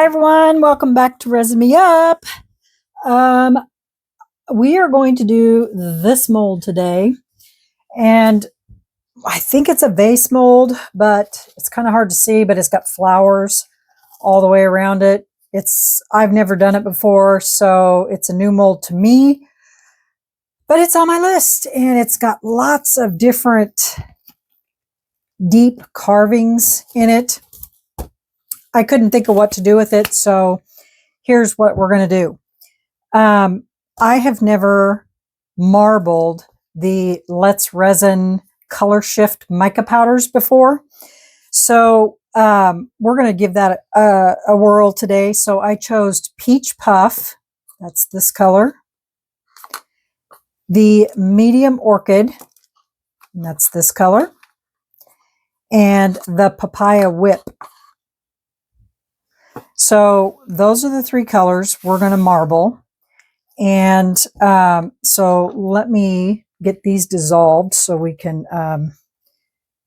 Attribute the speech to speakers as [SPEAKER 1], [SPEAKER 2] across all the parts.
[SPEAKER 1] Hi everyone, welcome back to Resin Me Up. We are going to do this mold today, and I think it's a vase mold, but it's kind of hard to see, but it's got flowers all the way around it. I've never done it before, so it's a new mold to me, but it's on my list, and it's got lots of different deep carvings in it. I couldn't think of what to do with it, so here's what we're going to do. I have never marbled the Let's Resin color shift mica powders before, so we're going to give that a whirl today. So I chose Peach Puff, that's this color, the Medium Orchid, and that's this color, and the Papaya Whip. So those are the three colors we're going to marble. And so let me get these dissolved so we can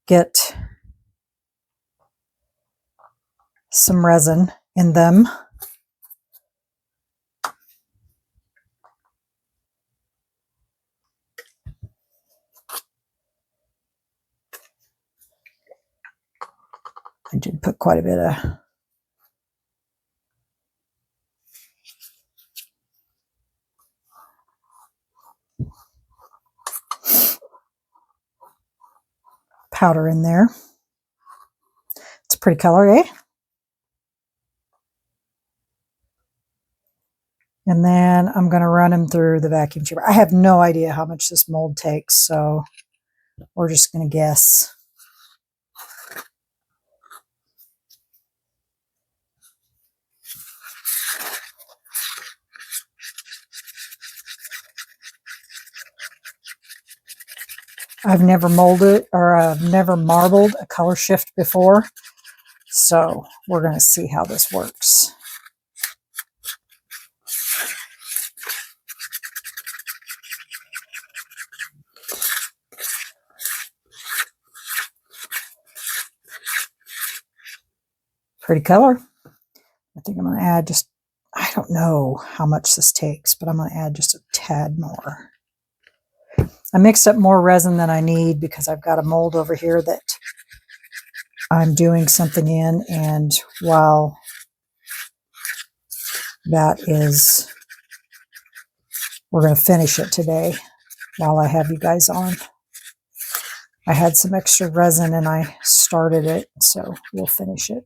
[SPEAKER 1] get some resin in them. I did put quite a bit of powder in there. It's a pretty color, eh? And then I'm going to run them through the vacuum chamber. I have no idea how much this mold takes, so we're just going to guess. I've never molded or I've never marbled a color shift before, so we're going to see how this works. Pretty color. I think I'm going to add just, I don't know how much this takes, but I'm going to add just a tad more. I mixed up more resin than I need because I've got a mold over here that I'm doing something in, and while that is, we're going to finish it today while I have you guys on. I had some extra resin and I started it, so we'll finish it.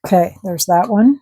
[SPEAKER 1] Okay, there's that one.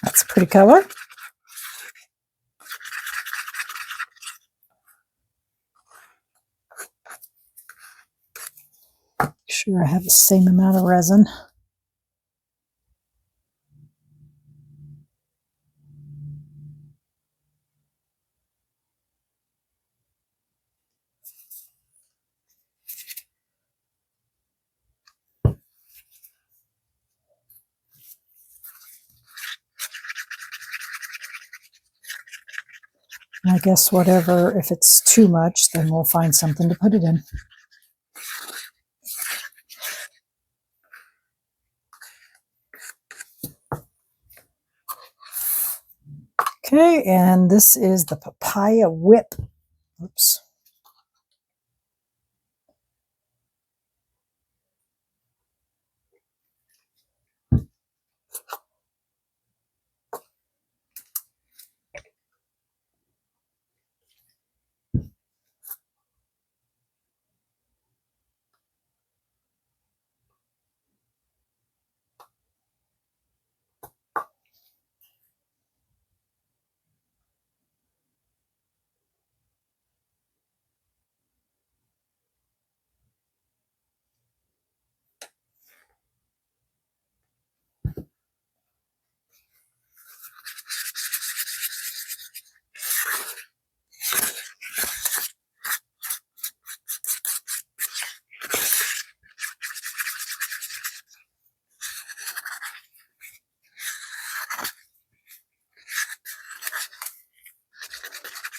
[SPEAKER 1] That's a pretty color. Make sure I have the same amount of resin. And I guess whatever, if it's too much, then we'll find something to put it in. Okay, and this is the papaya whip. Oops.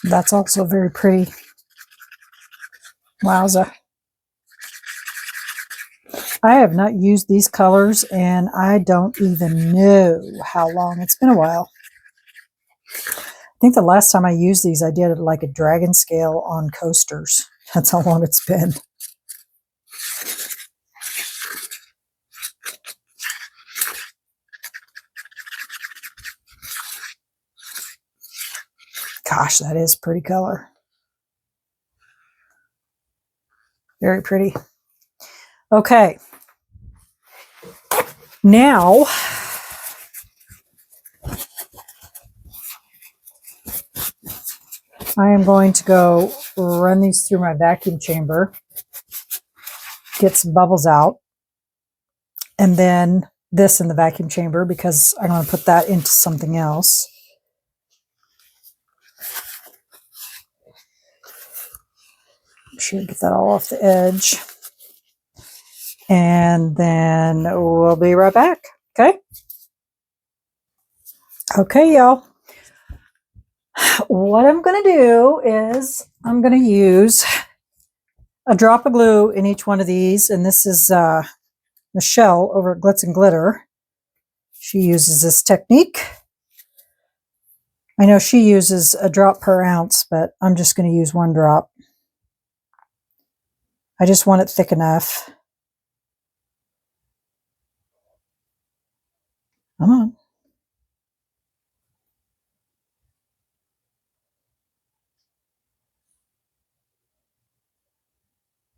[SPEAKER 1] That's also very pretty. Wowza. I have not used these colors and I don't even know how long. It's been a while. I think the last time I used these, I did it like a dragon scale on coasters. That's how long it's been. Gosh, that is pretty color. Very pretty. Okay. Now, I am going to go run these through my vacuum chamber, get some bubbles out, and then this in the vacuum chamber because I'm going to put that into something else. I'm sure get that all off the edge. And then we'll be right back. Okay? Okay, y'all. What I'm going to do is I'm going to use a drop of glue in each one of these. And this is Michelle over at Glitz and Glitter. She uses this technique. I know she uses a drop per ounce, but I'm just going to use one drop. I just want it thick enough. Come on.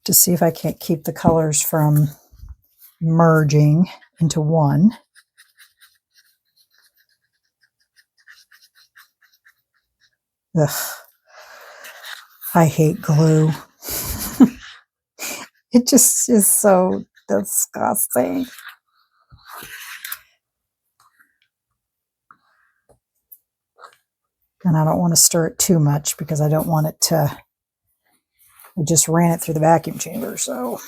[SPEAKER 1] To see if I can't keep the colors from merging into one. Ugh. I hate glue. It just is so disgusting. And I don't want to stir it too much because I don't want it to, I just ran it through the vacuum chamber, so.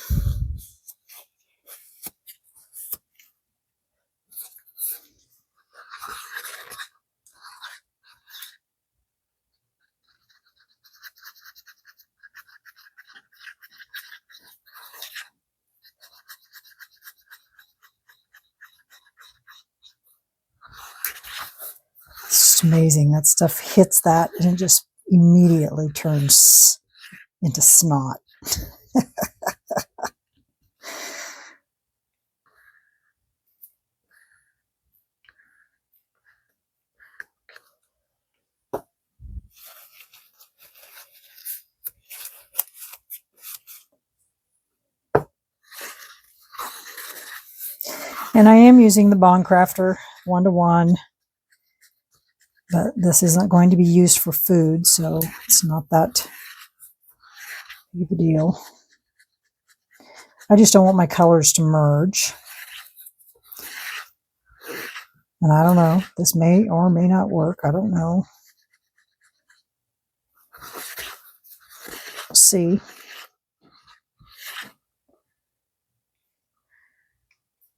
[SPEAKER 1] It's just amazing. That stuff hits that and it just immediately turns into snot. And I am using the Bond Crafter 1-to-1, but this isn't going to be used for food, so it's not that big of a deal. I just don't want my colors to merge. And I don't know, this may or may not work. I don't know. We'll see.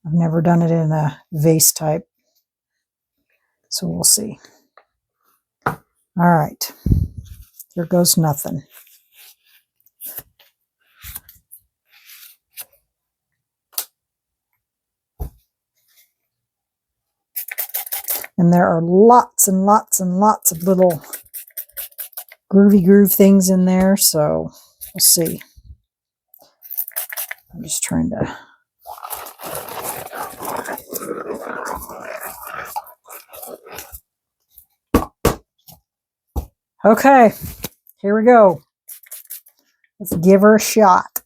[SPEAKER 1] I've never done it in a vase type, so we'll see. All right, here goes nothing. And there are lots and lots and lots of little groovy groove things in there. So we'll see. I'm just trying to. Okay, here we go. Let's give her a shot.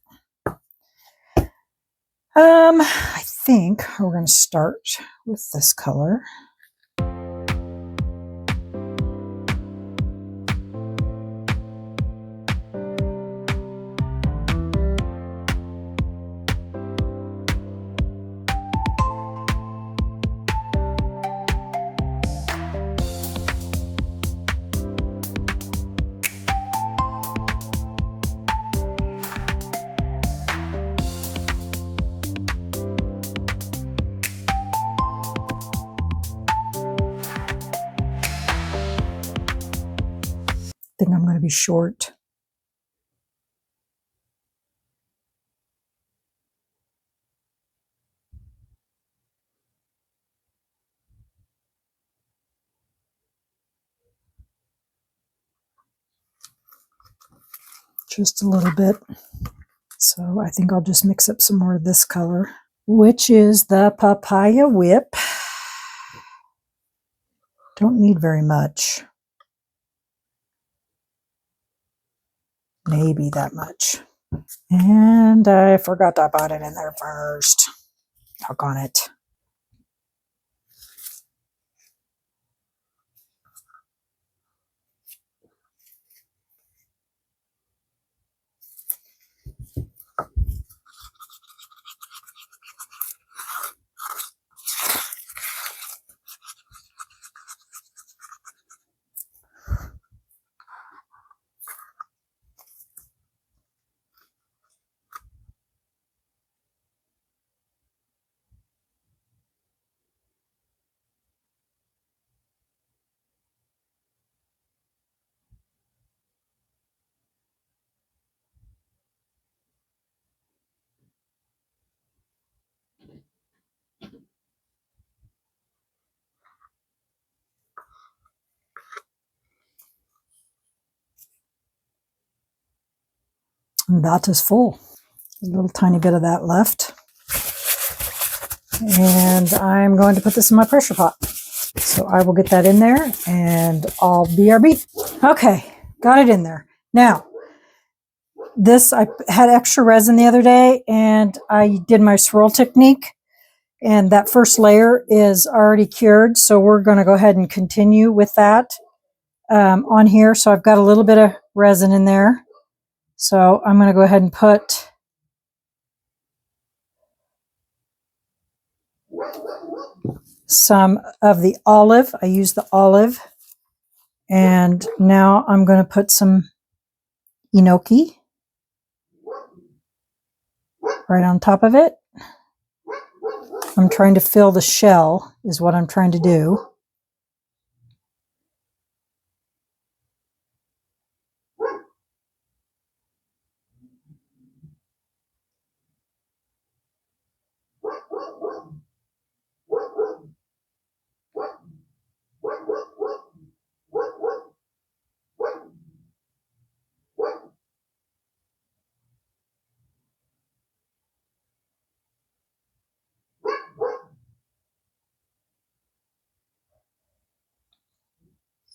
[SPEAKER 1] I think we're going to start with this color. I think I'm going to be short. Just a little bit. So I think I'll just mix up some more of this color, which is the Papaya Whip. Don't need very much. Maybe that much. And I forgot to put it in there first. Talk on it. And that is full. A little tiny bit of that left. And I'm going to put this in my pressure pot. So I will get that in there and I'll BRB. Okay, got it in there. Now, this, I had extra resin the other day and I did my swirl technique. And that first layer is already cured. So we're going to go ahead and continue with that on here. So I've got a little bit of resin in there. So I'm going to go ahead and put some of the olive. I use the olive. And now I'm going to put some enoki right on top of it. I'm trying to fill the shell is what I'm trying to do.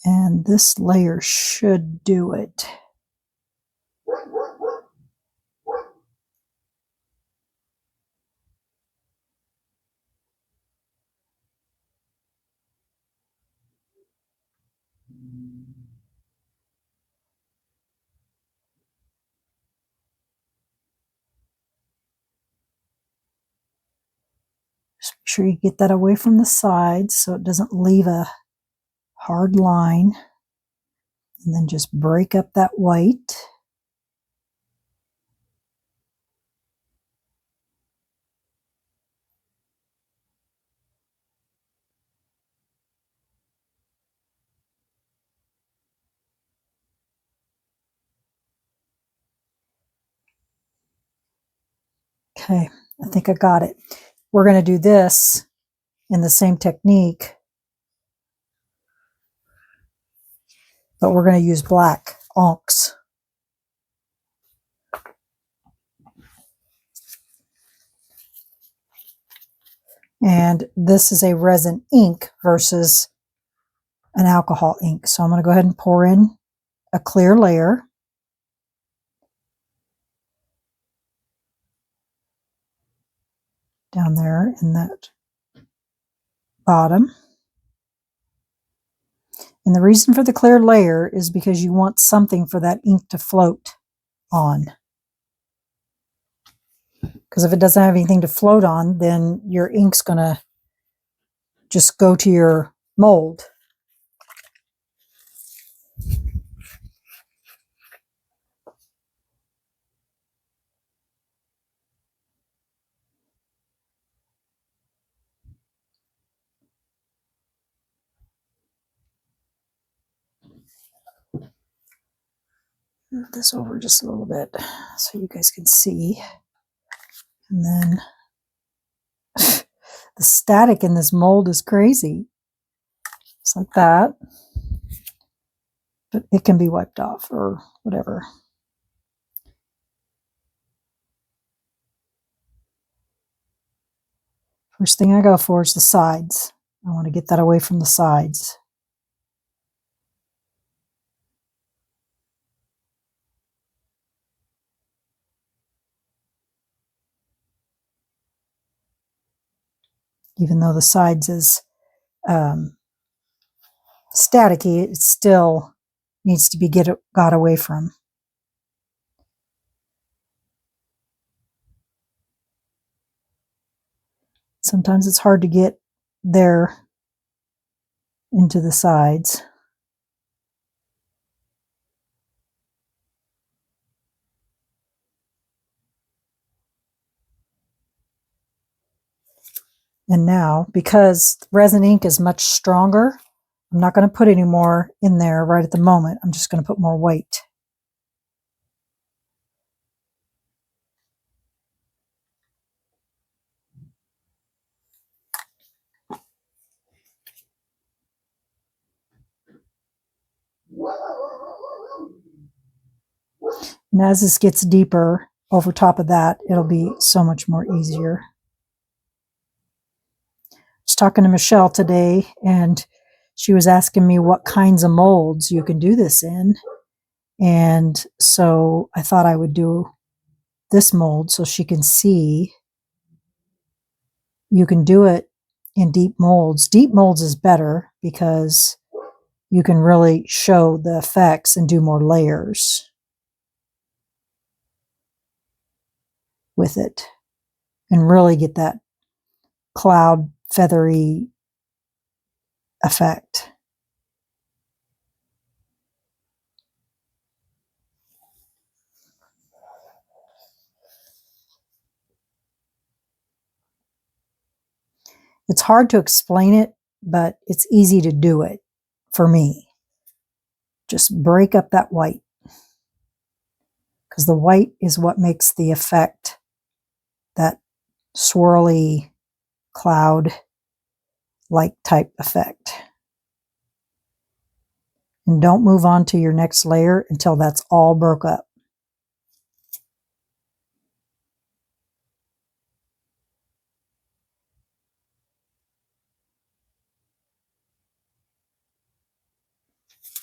[SPEAKER 1] And this layer should do it. Just make sure you get that away from the sides so it doesn't leave a hard line. And then just break up that white. Okay, I think I got it. We're going to do this in the same technique but we're going to use black inks. And this is a resin ink versus an alcohol ink. So I'm going to go ahead and pour in a clear layer. Down there in that bottom. And the reason for the clear layer is because you want something for that ink to float on. Because if it doesn't have anything to float on, then your ink's going to just go to your mold. Move this over just a little bit so you guys can see. And then the static in this mold is crazy. Just like that. But it can be wiped off or whatever. First thing I go for is the sides. I want to get that away from the sides. Even though the sides is staticky, it still needs to be got away from. Sometimes it's hard to get there into the sides. And now, because resin ink is much stronger, I'm not going to put any more in there right at the moment. I'm just going to put more weight. And as this gets deeper over top of that, it'll be so much more easier. I was talking to Michelle today, and she was asking me what kinds of molds you can do this in. And so I thought I would do this mold so she can see. You can do it in deep molds. Deep molds is better because you can really show the effects and do more layers with it and really get that cloud feathery effect. It's hard to explain it, but it's easy to do it for me. Just break up that white, because the white is what makes the effect, that swirly cloud-like type effect. And don't move on to your next layer until that's all broke up.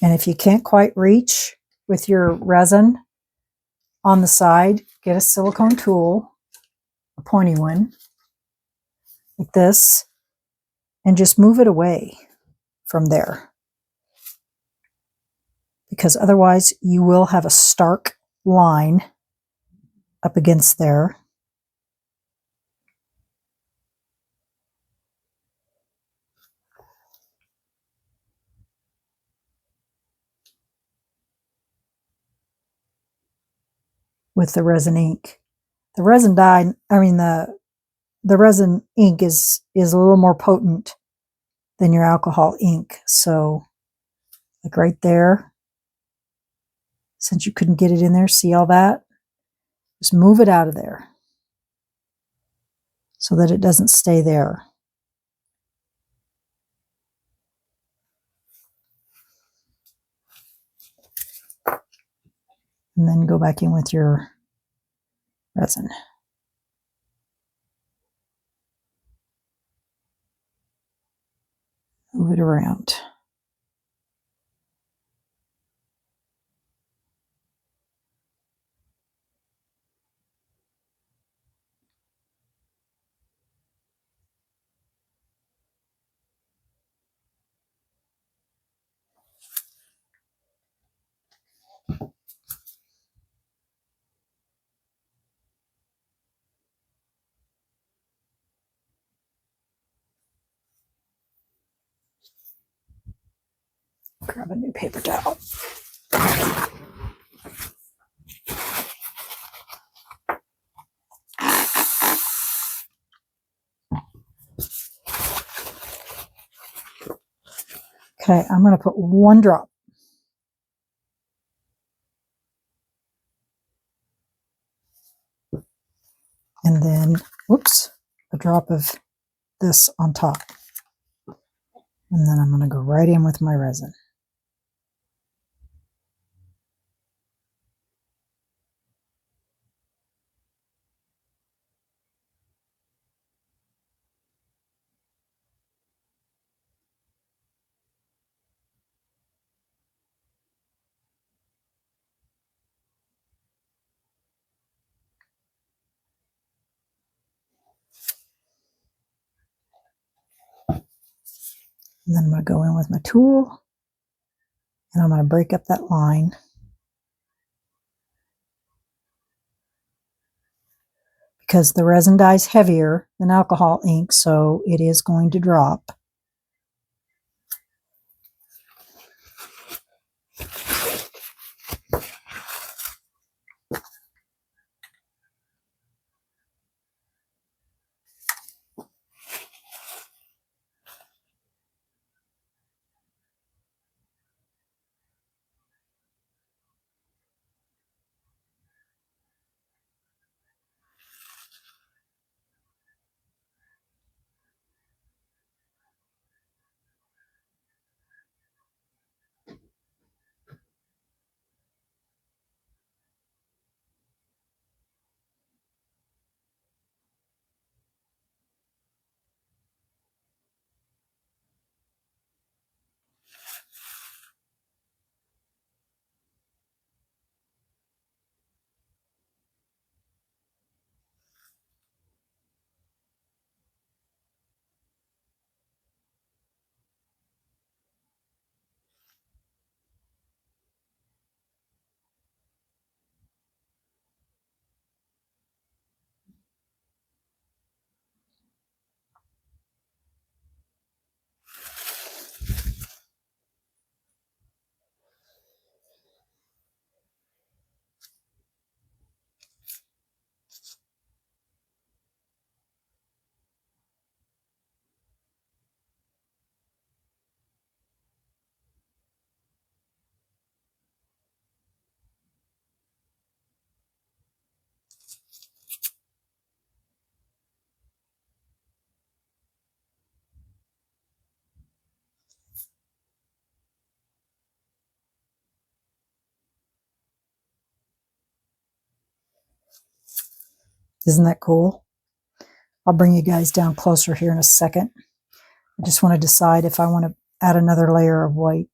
[SPEAKER 1] And if you can't quite reach with your resin on the side, get a silicone tool, a pointy one, like this, and just move it away from there. Because otherwise you will have a stark line up against there. With the resin ink. The resin dye, the resin ink is a little more potent than your alcohol ink. So like right there, since you couldn't get it in there, see all that? Just move it out of there so that it doesn't stay there. and then go back in with your resin. Move it around. Grab a new paper towel. Okay, I'm going to put 1 drop. And then, whoops, a drop of this on top. And then I'm going to go right in with my resin. And then I'm going to go in with my tool, and I'm going to break up that line. Because the resin dye is heavier than alcohol ink, so it is going to drop. Isn't that cool? I'll bring you guys down closer here in a second. I just want to decide if I want to add another layer of white.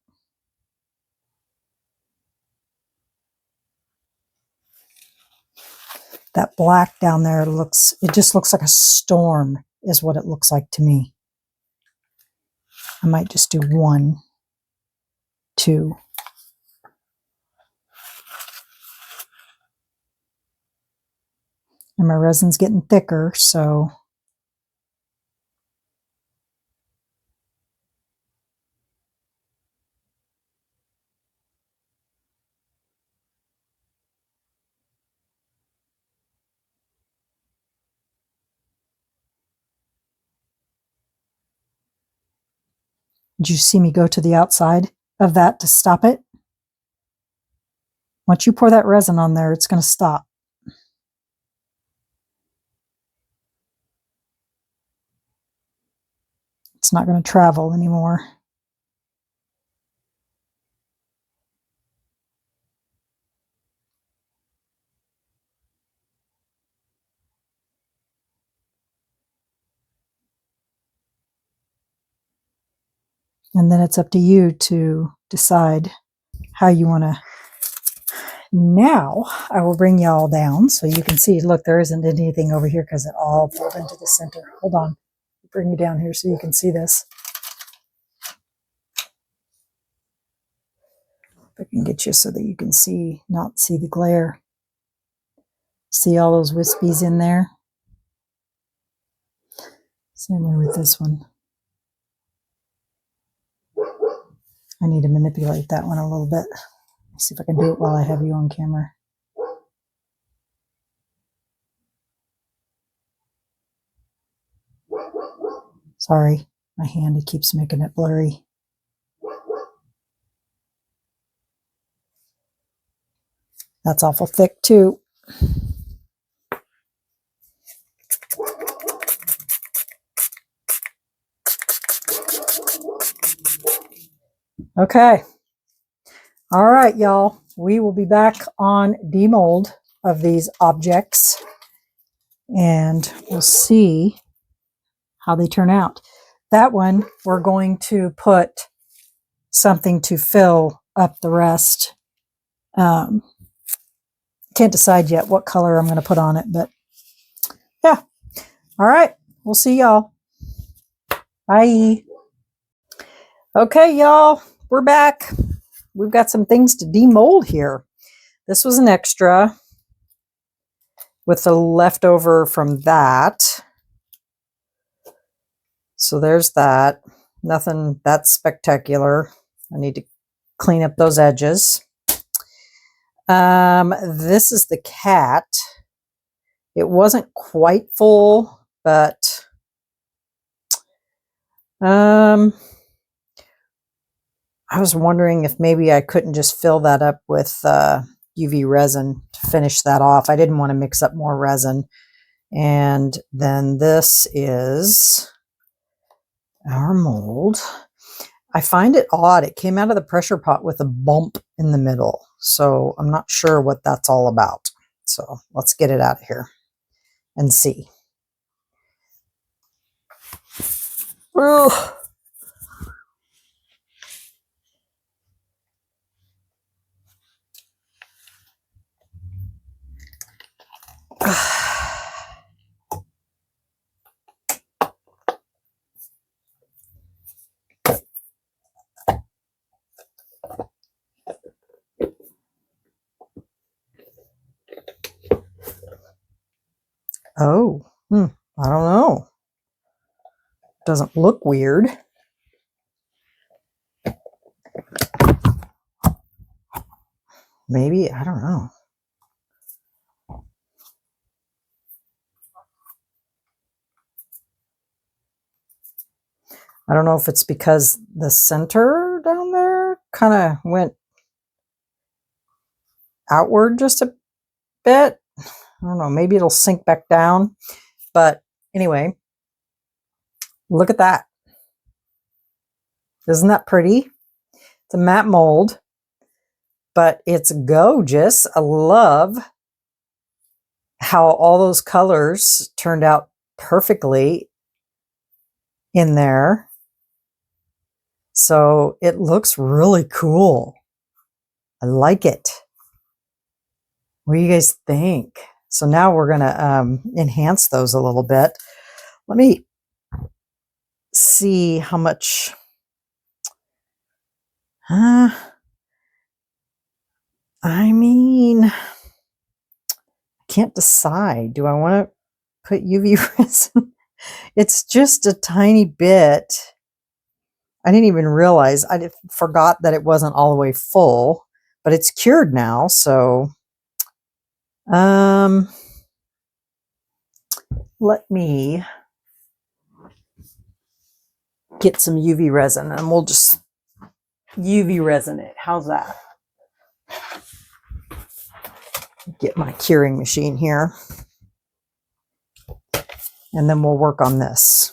[SPEAKER 1] That black down there it just looks like a storm is what it looks like to me. I might just do 1, 2. And my resin's getting thicker, so did you see me go to the outside of that to stop it? Once you pour that resin on there, it's going to stop. It's not going to travel anymore. And then it's up to you to decide how you want to. Now I will bring y'all down so you can see. Look, there isn't anything over here because it all pulled into the center. Hold on. Bring you down here so you can see this. If I can get you so that you can see, not see the glare. See all those wispies in there? Same way with this one. I need to manipulate that one a little bit. Let's see if I can do it while I have you on camera. Sorry, my hand, it keeps making it blurry. That's awful thick too. Okay. All right, y'all. We will be back on demold of these objects and we'll see how they turn out. That one, we're going to put something to fill up the rest. Can't decide yet what color I'm going to put on it, but yeah. All right. We'll see y'all. Bye. Okay, y'all. We're back. We've got some things to demold here. This was an extra with the leftover from that. So there's that. Nothing that spectacular. I need to clean up those edges. This is the cat. It wasn't quite full, but I was wondering if maybe I couldn't just fill that up with UV resin to finish that off. I didn't want to mix up more resin. And then this is our mold. I find it odd. It came out of the pressure pot with a bump in the middle. So I'm not sure what that's all about. So let's get it out of here and see. Ugh. Oh, I don't know. Doesn't look weird. Maybe, I don't know. I don't know if it's because the center down there kind of went outward just a bit. I don't know, maybe it'll sink back down. But anyway, look at that. Isn't that pretty? It's a matte mold, but it's gorgeous. I love how all those colors turned out perfectly in there. So it looks really cool. I like it. What do you guys think? So now we're going to enhance those a little bit. Let me see how much. I mean, I can't decide. Do I want to put UV resin? It's just a tiny bit. I didn't even realize. I forgot that it wasn't all the way full, but it's cured now. So let me get some UV resin and we'll just UV resin it. How's that? Get my curing machine here. And then we'll work on this.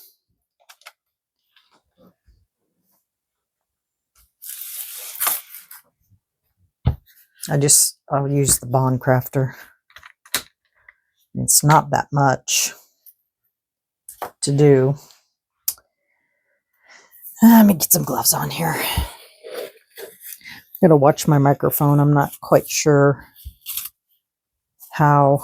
[SPEAKER 1] I'll use the Bond Crafter. It's not that much to do. Let me get some gloves on here. I'm going to watch my microphone. I'm not quite sure how.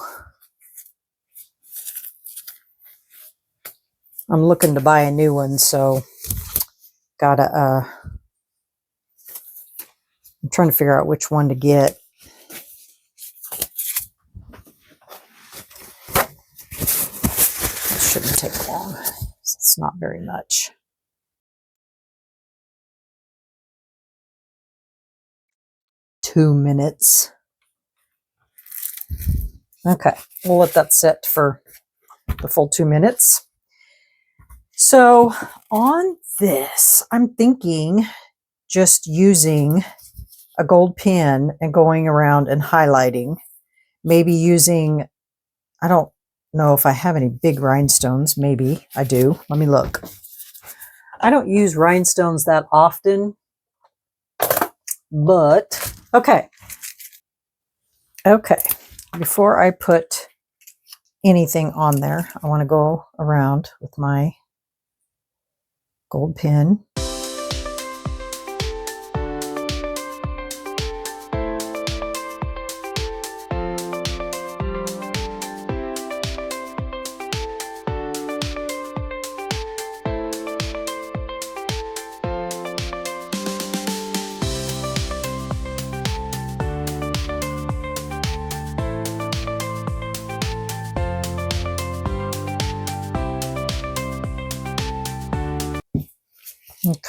[SPEAKER 1] I'm looking to buy a new one, so gotta, I'm trying to figure out which one to get. It shouldn't take long. It's not very much. Two minutes. Okay, we'll let that sit for the full 2 minutes. So on this, I'm thinking just using a gold pen and going around and highlighting. Maybe using, I don't know if I have any big rhinestones. Maybe I do. Let me look. I don't use rhinestones that often, but okay. Okay, before I put anything on there, I want to go around with my gold pen.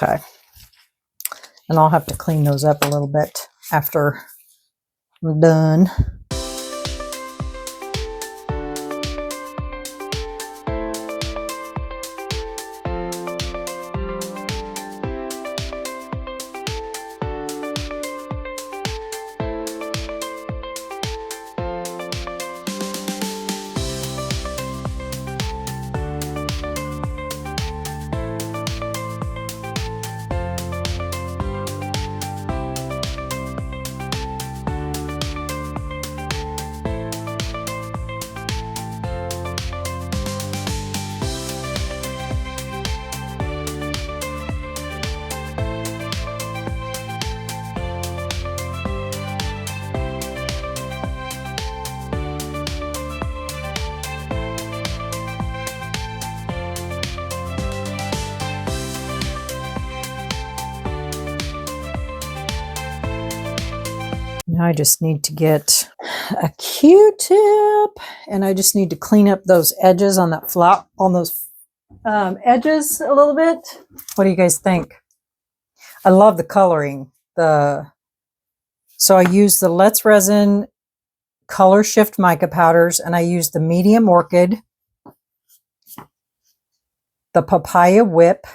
[SPEAKER 1] Okay, and I'll have to clean those up a little bit after I'm done. Now I just need to get a Q-tip, and I just need to clean up those edges on that flower, on those edges a little bit. What do you guys think? I love the coloring. So I use the Let's Resin Color Shift mica powders, and I use the Medium Orchid, the Papaya Whip,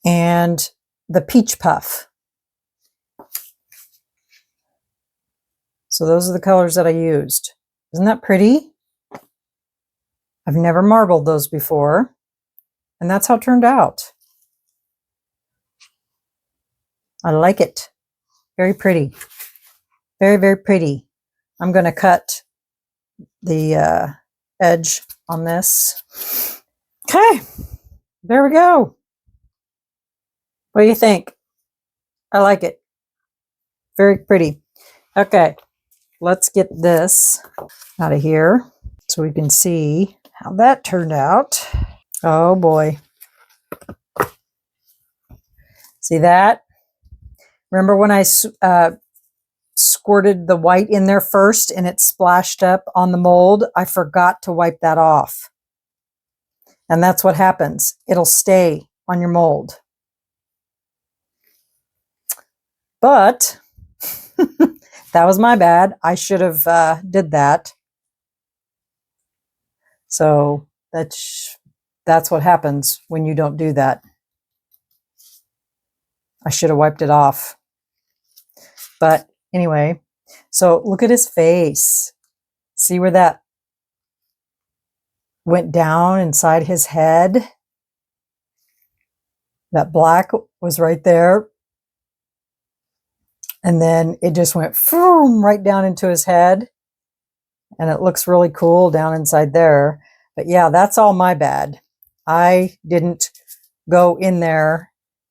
[SPEAKER 1] and the Peach Puff. So those are the colors that I used. Isn't that pretty? I've never marbled those before, and that's how it turned out. I like it. Very pretty. Very, very pretty. I'm going to cut the edge on this. Okay, there we go. What do you think? I like it. Very pretty. Okay, let's get this out of here so we can see how that turned out. Oh boy. See that? Remember when I squirted the white in there first and it splashed up on the mold? I forgot to wipe that off. And that's what happens. It'll stay on your mold. But that was my bad. I should have did that. So that's what happens when you don't do that. I should have wiped it off. But anyway, so look at his face. See where that went down inside his head? That black was right there. And then it just went right down into his head. And it looks really cool down inside there. But yeah, that's all my bad. I didn't go in there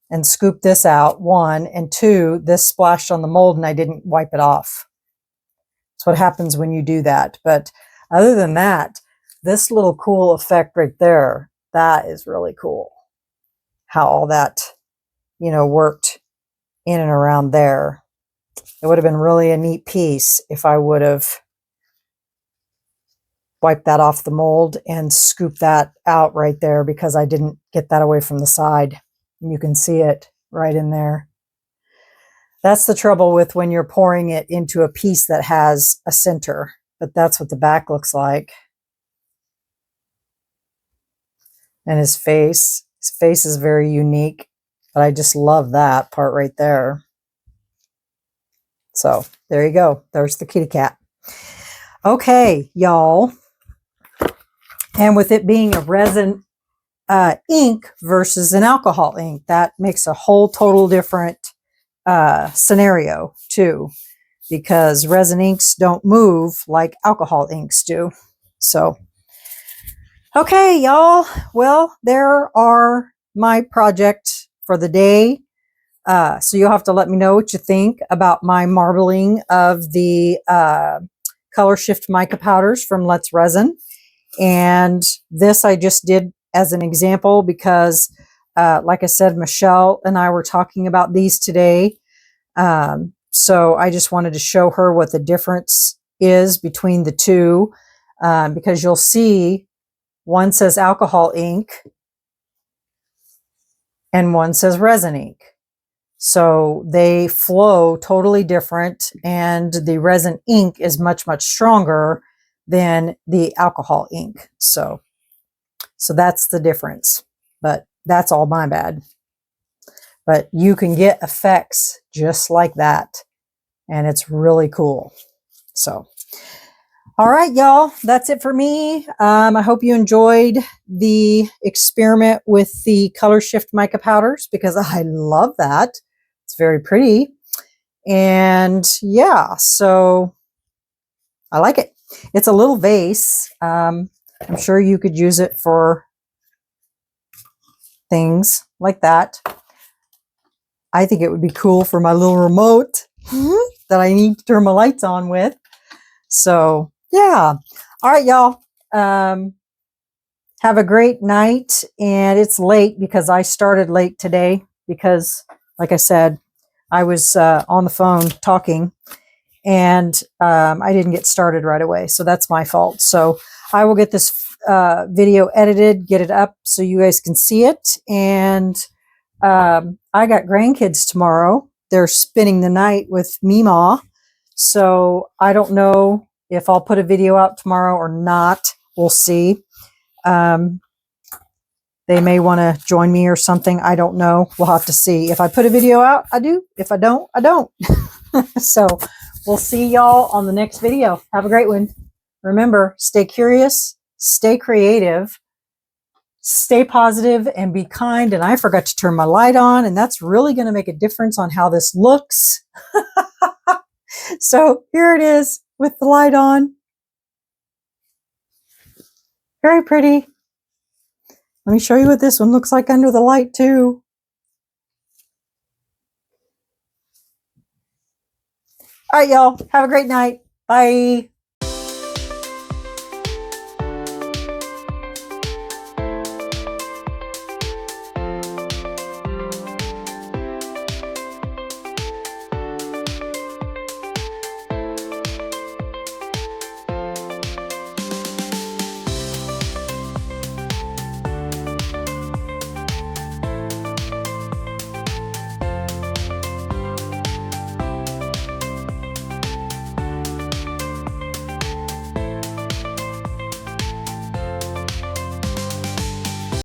[SPEAKER 1] and scoop this out, one, and two, this splashed on the mold and I didn't wipe it off. That's what happens when you do that. But other than that, this little cool effect right there, that is really cool. How all that, you know, worked in and around there. It would have been really a neat piece if I would have wiped that off the mold and scoop that out right there, because I didn't get that away from the side. And you can see it right in there. That's the trouble with when you're pouring it into a piece that has a center, but that's what the back looks like. And his face is very unique, but I just love that part right there. So there you go. There's the kitty cat. Okay, y'all. And with it being a resin ink versus an alcohol ink, that makes a whole total different scenario too, because resin inks don't move like alcohol inks do. So, okay, y'all. Well, there are my project for the day. So you'll have to let me know what you think about my marbling of the Color Shift mica powders from Let's Resin. And this I just did as an example because, like I said, Michelle and I were talking about these today. So I just wanted to show her what the difference is between the two, because you'll see one says alcohol ink and one says resin ink. So they flow totally different, and the resin ink is much, much stronger than the alcohol ink. So that's the difference, but that's all my bad. But you can get effects just like that, and it's really cool. So, all right, y'all, that's it for me. I hope you enjoyed the experiment with the Color Shift mica powders, because I love that. It's very pretty. And yeah, so I like it. It's a little vase. I'm sure you could use it for things like that. I think it would be cool for my little remote that I need to turn my lights on with. So yeah. All right, y'all. Have a great night. And it's late because I started late today because, like I said, I was on the phone talking, and I didn't get started right away. So that's my fault. So I will get this video edited, get it up so you guys can see it. And I got grandkids tomorrow. They're spending the night with Mima. So I don't know if I'll put a video out tomorrow or not. We'll see. They may want to join me or something. I don't know. We'll have to see. If I put a video out, I do. If I don't, I don't. So we'll see y'all on the next video. Have a great one. Remember, stay curious, stay creative, stay positive, and be kind. And I forgot to turn my light on, and that's really going to make a difference on how this looks. So here it is with the light on. Very pretty. Let me show you what this one looks like under the light too. All right, y'all. Have a great night. Bye.